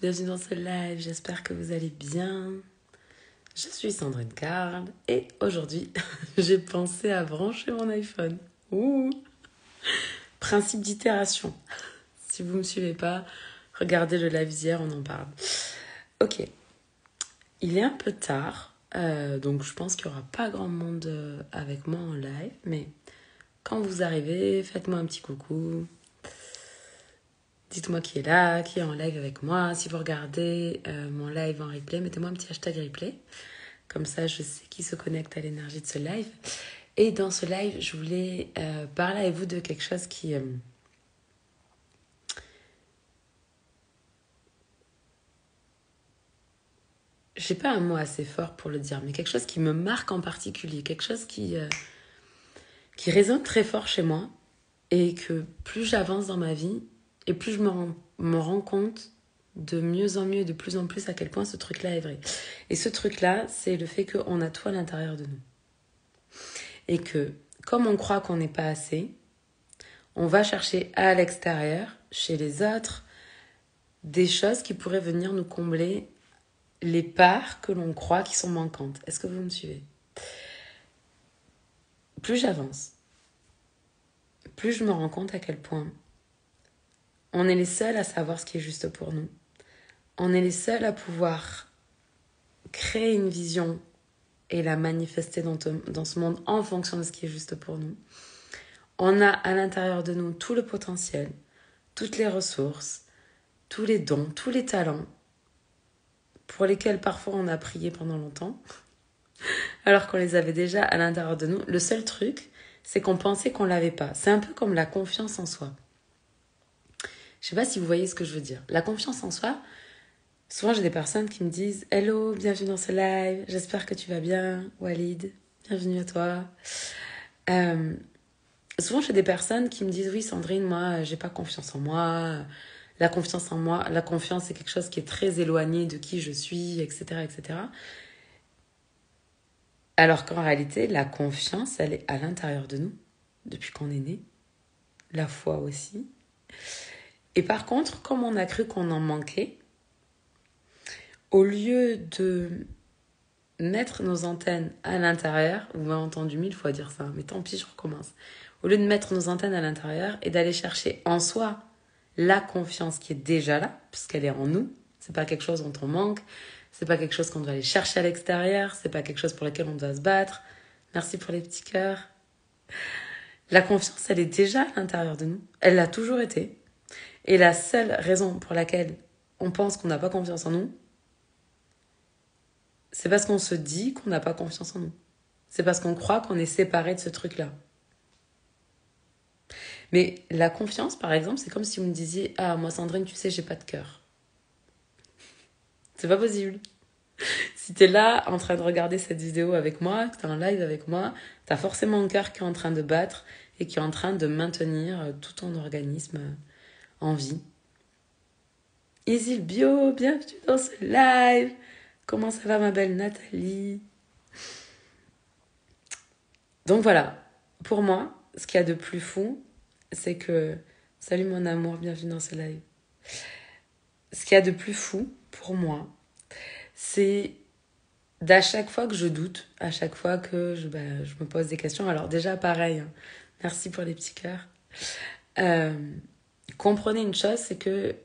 bienvenue dans ce live, j'espère que vous allez bien. Je suis Sandrine Carl et aujourd'hui, j'ai pensé à brancher mon iPhone. Ouh. Principe d'itération. Si vous ne me suivez pas, regardez le live d'hier, on en parle. Ok, il est un peu tard, donc je pense qu'il n'y aura pas grand monde avec moi en live, mais quand vous arrivez, faites-moi un petit coucou. Dites-moi qui est là, qui est en live avec moi. Si vous regardez mon live en replay, mettez-moi un petit hashtag replay. Comme ça, je sais qui se connecte à l'énergie de ce live. Et dans ce live, je voulais parler avec vous de quelque chose qui... j'ai pas un mot assez fort pour le dire, mais quelque chose qui me marque en particulier. Quelque chose qui résonne très fort chez moi. Et que plus j'avance dans ma vie, et plus je me rends compte de mieux en mieux, de plus en plus à quel point ce truc-là est vrai. Et ce truc-là, c'est le fait qu'on a tout à l'intérieur de nous. Et que, comme on croit qu'on n'est pas assez, on va chercher à l'extérieur, chez les autres, des choses qui pourraient venir nous combler les parts que l'on croit qui sont manquantes. Est-ce que vous me suivez ? Plus j'avance, plus je me rends compte à quel point on est les seuls à savoir ce qui est juste pour nous. On est les seuls à pouvoir créer une vision et la manifester dans ce monde en fonction de ce qui est juste pour nous. On a à l'intérieur de nous tout le potentiel, toutes les ressources, tous les dons, tous les talents pour lesquels parfois on a prié pendant longtemps, alors qu'on les avait déjà à l'intérieur de nous. Le seul truc, c'est qu'on pensait qu'on ne l'avait pas. C'est un peu comme la confiance en soi. Je ne sais pas si vous voyez ce que je veux dire. La confiance en soi, souvent j'ai des personnes qui me disent « Hello, bienvenue dans ce live, j'espère que tu vas bien, Walid, bienvenue à toi. » Souvent j'ai des personnes qui me disent « Oui Sandrine, moi j'ai pas confiance en moi, la confiance en moi, la confiance c'est quelque chose qui est très éloigné de qui je suis, etc. etc. » Alors qu'en réalité, la confiance, elle est à l'intérieur de nous, depuis qu'on est né, la foi aussi. Et par contre, comme on a cru qu'on en manquait, au lieu de mettre nos antennes à l'intérieur, vous m'avez entendu 1000 fois dire ça, mais tant pis, je recommence. Au lieu de mettre nos antennes à l'intérieur et d'aller chercher en soi la confiance qui est déjà là, puisqu'elle est en nous, c'est pas quelque chose dont on manque, c'est pas quelque chose qu'on doit aller chercher à l'extérieur, c'est pas quelque chose pour lequel on doit se battre. Merci pour les petits cœurs. La confiance, elle est déjà à l'intérieur de nous. Elle l'a toujours été. Et la seule raison pour laquelle on pense qu'on n'a pas confiance en nous, c'est parce qu'on se dit qu'on n'a pas confiance en nous. C'est parce qu'on croit qu'on est séparé de ce truc-là. Mais la confiance, par exemple, c'est comme si vous me disiez « Ah, moi Sandrine, tu sais, j'ai pas de cœur. » C'est pas possible. Si t'es là, en train de regarder cette vidéo avec moi, que t'es en live avec moi, t'as forcément un cœur qui est en train de battre et qui est en train de maintenir tout ton organisme en vie. Isil Bio, bienvenue dans ce live. Comment ça va ma belle Nathalie ? Donc voilà, pour moi, ce qu'il y a de plus fou, c'est que... Salut mon amour, bienvenue dans ce live. Ce qu'il y a de plus fou, pour moi, c'est d'à chaque fois que je doute, à chaque fois que je me pose des questions. Alors déjà, pareil, hein, merci pour les petits cœurs. Comprenez une chose, c'est que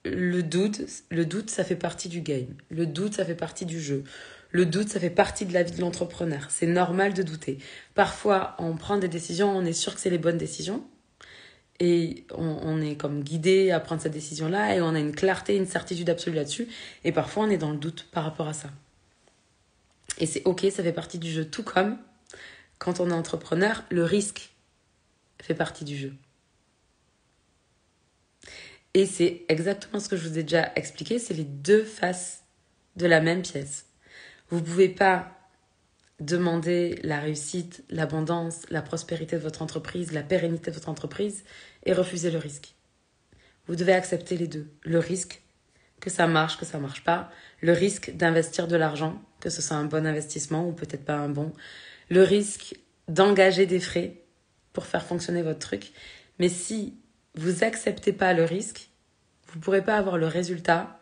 le doute, ça fait partie du game. Le doute, ça fait partie du jeu. Le doute, ça fait partie de la vie de l'entrepreneur. C'est normal de douter. Parfois, on prend des décisions, on est sûr que c'est les bonnes décisions. Et on est comme guidé à prendre cette décision-là et on a une clarté, une certitude absolue là-dessus. Et parfois, on est dans le doute par rapport à ça. Et c'est ok, ça fait partie du jeu. Tout comme, quand on est entrepreneur, le risque fait partie du jeu. Et c'est exactement ce que je vous ai déjà expliqué, c'est les deux faces de la même pièce. Vous ne pouvez pas demander la réussite, l'abondance, la prospérité de votre entreprise, la pérennité de votre entreprise et refuser le risque. Vous devez accepter les deux. Le risque que ça marche pas. Le risque d'investir de l'argent, que ce soit un bon investissement ou peut-être pas un bon. Le risque d'engager des frais pour faire fonctionner votre truc. Mais si vous acceptez pas le risque, vous pourrez pas avoir le résultat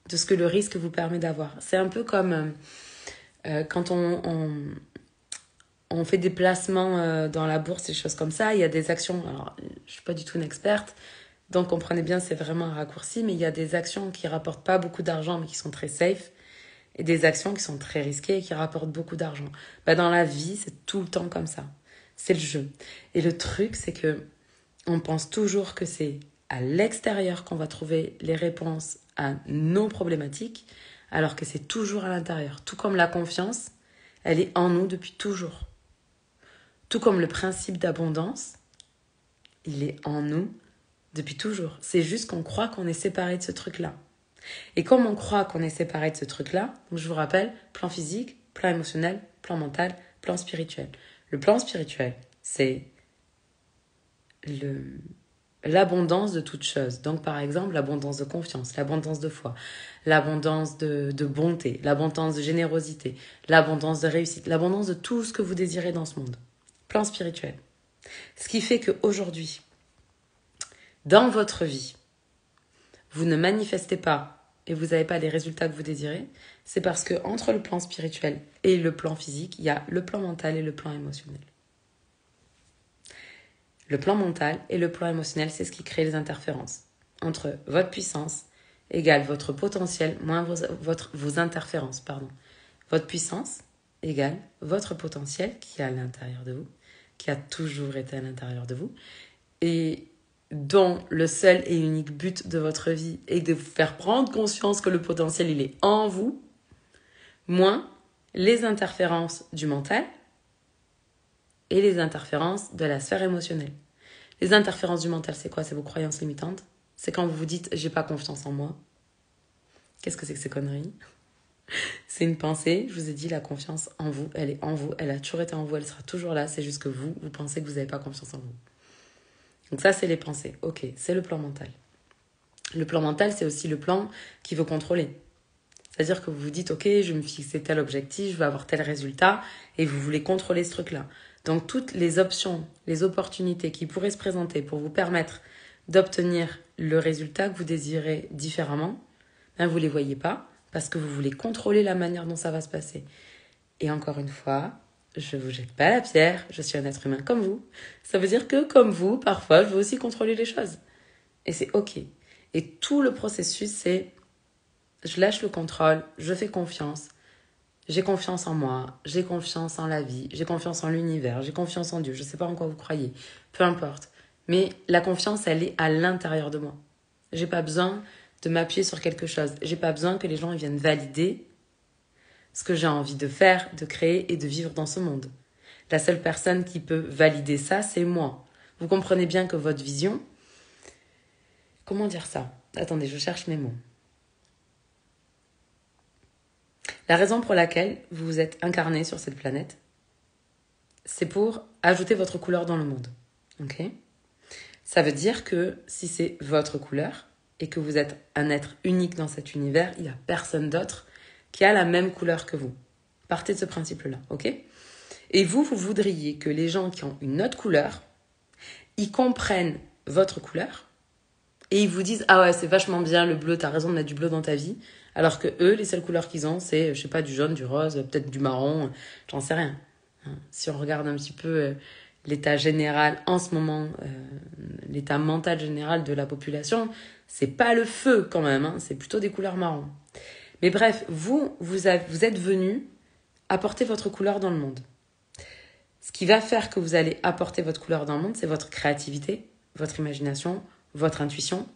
de ce que le risque vous permet d'avoir. C'est un peu comme quand on fait des placements dans la bourse, des choses comme ça. Il y a des actions, alors je ne suis pas du tout une experte, donc comprenez bien, c'est vraiment un raccourci, mais il y a des actions qui ne rapportent pas beaucoup d'argent, mais qui sont très safe, et des actions qui sont très risquées et qui rapportent beaucoup d'argent. Dans la vie, c'est tout le temps comme ça. C'est le jeu. Et le truc, c'est que on pense toujours que c'est à l'extérieur qu'on va trouver les réponses à nos problématiques, alors que c'est toujours à l'intérieur. Tout comme la confiance, elle est en nous depuis toujours. Tout comme le principe d'abondance, il est en nous depuis toujours. C'est juste qu'on croit qu'on est séparé de ce truc-là. Et comme on croit qu'on est séparé de ce truc-là, donc je vous rappelle, plan physique, plan émotionnel, plan mental, plan spirituel. Le plan spirituel, c'est l'abondance de toutes choses. Donc par exemple, l'abondance de confiance, l'abondance de foi, l'abondance de bonté, l'abondance de générosité, l'abondance de réussite, l'abondance de tout ce que vous désirez dans ce monde. Plan spirituel. Ce qui fait qu'aujourd'hui, dans votre vie, vous ne manifestez pas et vous n'avez pas les résultats que vous désirez, c'est parce que entre le plan spirituel et le plan physique, il y a le plan mental et le plan émotionnel. Le plan mental et le plan émotionnel, c'est ce qui crée les interférences entre votre puissance égale votre potentiel moins vos interférences. Votre puissance égale votre potentiel qui est à l'intérieur de vous, qui a toujours été à l'intérieur de vous, et dont le seul et unique but de votre vie est de vous faire prendre conscience que le potentiel, il est en vous, moins les interférences du mental et les interférences de la sphère émotionnelle. Les interférences du mental, c'est quoi? C'est vos croyances limitantes. C'est quand vous vous dites « j'ai pas confiance en moi ». Qu'est-ce que c'est que ces conneries? C'est une pensée. Je vous ai dit, la confiance en vous, elle est en vous. Elle a toujours été en vous, elle sera toujours là. C'est juste que vous pensez que vous n'avez pas confiance en vous. Donc ça, c'est les pensées. Ok, c'est le plan mental. Le plan mental, c'est aussi le plan qui veut contrôler. C'est-à-dire que vous vous dites, ok, je vais me fixer tel objectif, je vais avoir tel résultat, et vous voulez contrôler ce truc-là. Donc toutes les options, les opportunités qui pourraient se présenter pour vous permettre d'obtenir le résultat que vous désirez différemment, vous ne les voyez pas parce que vous voulez contrôler la manière dont ça va se passer. Et encore une fois, je ne vous jette pas la pierre, je suis un être humain comme vous. Ça veut dire que comme vous, parfois, je veux aussi contrôler les choses. Et c'est ok. Et tout le processus, c'est je lâche le contrôle, je fais confiance. J'ai confiance en moi, j'ai confiance en la vie, j'ai confiance en l'univers, j'ai confiance en Dieu. Je ne sais pas en quoi vous croyez, peu importe. Mais la confiance, elle est à l'intérieur de moi. J'ai pas besoin de m'appuyer sur quelque chose. J'ai pas besoin que les gens viennent valider ce que j'ai envie de faire, de créer et de vivre dans ce monde. La seule personne qui peut valider ça, c'est moi. Vous comprenez bien que votre vision... Comment dire ça? Attendez, je cherche mes mots. La raison pour laquelle vous vous êtes incarné sur cette planète, c'est pour ajouter votre couleur dans le monde. Ok? Ça veut dire que si c'est votre couleur et que vous êtes un être unique dans cet univers, il n'y a personne d'autre qui a la même couleur que vous. Partez de ce principe-là, ok? Et vous voudriez que les gens qui ont une autre couleur, ils comprennent votre couleur et ils vous disent « Ah ouais, c'est vachement bien le bleu, t'as raison de mettre du bleu dans ta vie ». Alors que eux, les seules couleurs qu'ils ont, c'est, je sais pas, du jaune, du rose, peut-être du marron, j'en sais rien. Si on regarde un petit peu l'état général en ce moment, l'état mental général de la population, c'est pas le feu quand même, c'est plutôt des couleurs marron. Mais bref, vous êtes venu apporter votre couleur dans le monde. Ce qui va faire que vous allez apporter votre couleur dans le monde, c'est votre créativité, votre imagination, votre intuition.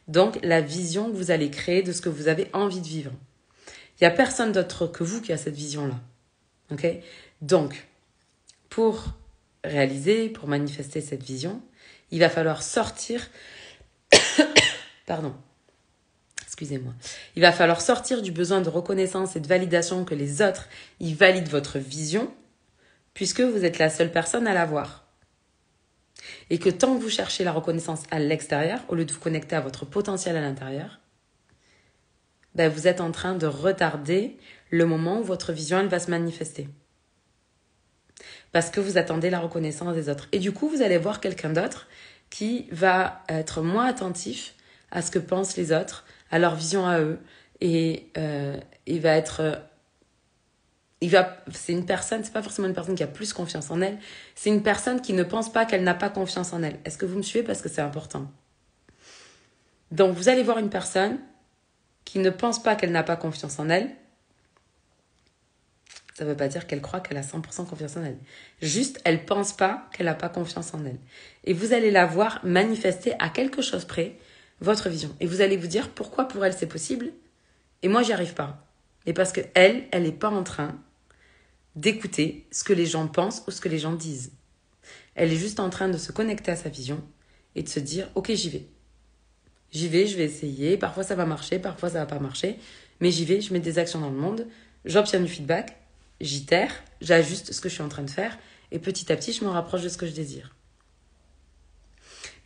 Donc, la vision que vous allez créer de ce que vous avez envie de vivre. Il n'y a personne d'autre que vous qui a cette vision-là. Ok? Donc, pour réaliser, pour manifester cette vision, il va falloir sortir... Pardon. Excusez-moi. Il va falloir sortir du besoin de reconnaissance et de validation que les autres, ils valident votre vision, puisque vous êtes la seule personne à l'avoir. Et que tant que vous cherchez la reconnaissance à l'extérieur, au lieu de vous connecter à votre potentiel à l'intérieur, vous êtes en train de retarder le moment où votre vision elle va se manifester. Parce que vous attendez la reconnaissance des autres. Et du coup, vous allez voir quelqu'un d'autre qui va être moins attentif à ce que pensent les autres, à leur vision à eux, et il va être... c'est une personne, c'est pas forcément une personne qui a plus confiance en elle, c'est une personne qui ne pense pas qu'elle n'a pas confiance en elle. Est-ce que vous me suivez? Parce que c'est important. Donc, vous allez voir une personne qui ne pense pas qu'elle n'a pas confiance en elle. Ça ne veut pas dire qu'elle croit qu'elle a 100% confiance en elle. Juste, elle ne pense pas qu'elle n'a pas confiance en elle. Et vous allez la voir manifester à quelque chose près votre vision. Et vous allez vous dire pourquoi pour elle c'est possible et moi j'y arrive pas. Et parce qu'elle n'est pas en train d'écouter ce que les gens pensent ou ce que les gens disent. Elle est juste en train de se connecter à sa vision et de se dire ok, j'y vais. J'y vais, je vais essayer. Parfois ça va marcher, parfois ça va pas marcher. Mais j'y vais, je mets des actions dans le monde, j'obtiens du feedback, j'itère, j'ajuste ce que je suis en train de faire et petit à petit je me rapproche de ce que je désire.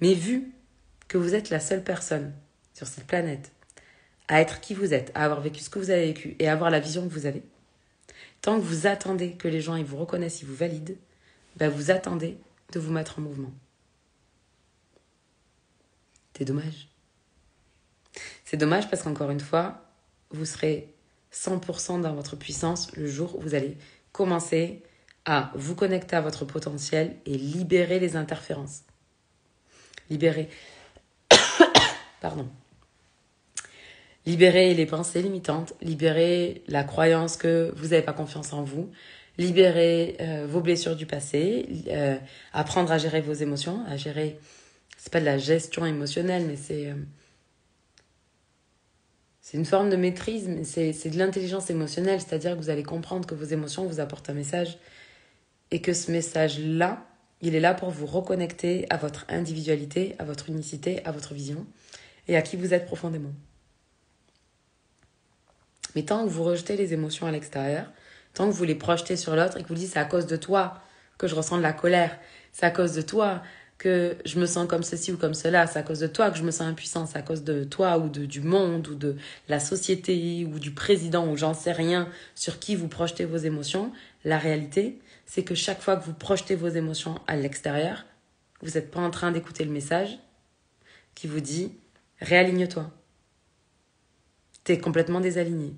Mais vu que vous êtes la seule personne sur cette planète à être qui vous êtes, à avoir vécu ce que vous avez vécu et à avoir la vision que vous avez, tant que vous attendez que les gens ils vous reconnaissent, ils vous valident, ben vous attendez de vous mettre en mouvement. C'est dommage. C'est dommage parce qu'encore une fois, vous serez 100% dans votre puissance le jour où vous allez commencer à vous connecter à votre potentiel et libérer les interférences. Libérer les pensées limitantes, libérer la croyance que vous n'avez pas confiance en vous, libérer vos blessures du passé, apprendre à gérer vos émotions, à gérer, c'est pas de la gestion émotionnelle, mais c'est une forme de maîtrise, mais c'est de l'intelligence émotionnelle, c'est-à-dire que vous allez comprendre que vos émotions vous apportent un message et que ce message-là, il est là pour vous reconnecter à votre individualité, à votre unicité, à votre vision et à qui vous êtes profondément. Mais tant que vous rejetez les émotions à l'extérieur, tant que vous les projetez sur l'autre et que vous dites c'est à cause de toi que je ressens de la colère, c'est à cause de toi que je me sens comme ceci ou comme cela, c'est à cause de toi que je me sens impuissant, c'est à cause de toi ou du monde ou de la société ou du président ou j'en sais rien sur qui vous projetez vos émotions, la réalité, c'est que chaque fois que vous projetez vos émotions à l'extérieur, vous n'êtes pas en train d'écouter le message qui vous dit « réaligne-toi ». T'es complètement désaligné.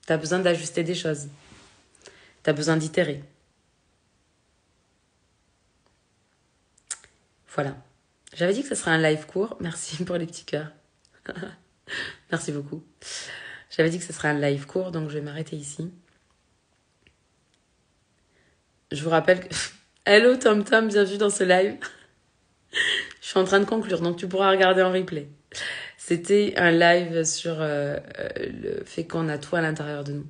T'as besoin d'ajuster des choses. T'as besoin d'itérer. Voilà. J'avais dit que ce serait un live court. Merci pour les petits cœurs. Merci beaucoup. J'avais dit que ce serait un live court, donc je vais m'arrêter ici. Je vous rappelle que... Hello Tom Tom, bienvenue dans ce live. Je suis en train de conclure, donc tu pourras regarder en replay. C'était un live sur le fait qu'on a tout à l'intérieur de nous.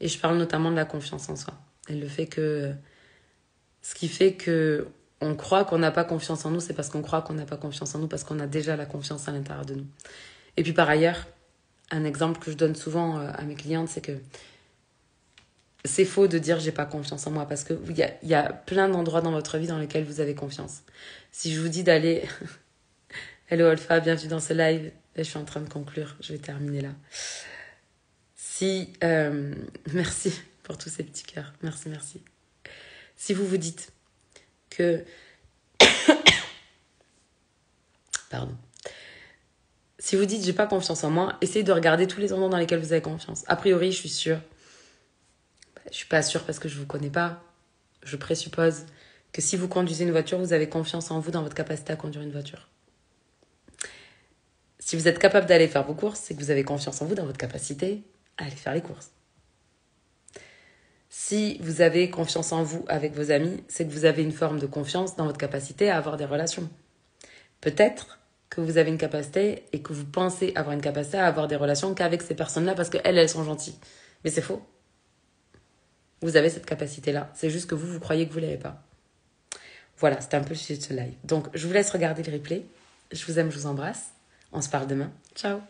Et je parle notamment de la confiance en soi. Et le fait que... Ce qui fait que on croit qu'on n'a pas confiance en nous, c'est parce qu'on croit qu'on n'a pas confiance en nous, parce qu'on a déjà la confiance à l'intérieur de nous. Et puis par ailleurs, un exemple que je donne souvent à mes clientes, c'est que c'est faux de dire j'ai pas confiance en moi, parce que il y a plein d'endroits dans votre vie dans lesquels vous avez confiance. Si je vous dis d'aller... Hello Alpha, bienvenue dans ce live. Là, je suis en train de conclure, je vais terminer là. Si... merci pour tous ces petits cœurs, merci. Si vous vous dites que... Pardon. Si vous dites j'ai pas confiance en moi, essayez de regarder tous les endroits dans lesquels vous avez confiance. A priori, je suis sûre. Je suis pas sûre parce que je vous connais pas. Je présuppose que si vous conduisez une voiture, vous avez confiance en vous dans votre capacité à conduire une voiture. Si vous êtes capable d'aller faire vos courses, c'est que vous avez confiance en vous dans votre capacité à aller faire les courses. Si vous avez confiance en vous avec vos amis, c'est que vous avez une forme de confiance dans votre capacité à avoir des relations. Peut-être que vous avez une capacité et que vous pensez avoir une capacité à avoir des relations qu'avec ces personnes-là parce qu'elles sont gentilles. Mais c'est faux. Vous avez cette capacité-là. C'est juste que vous croyez que vous ne l'avez pas. Voilà, c'était un peu le sujet de ce live. Donc, je vous laisse regarder le replay. Je vous aime, je vous embrasse. On se parle demain. Ciao.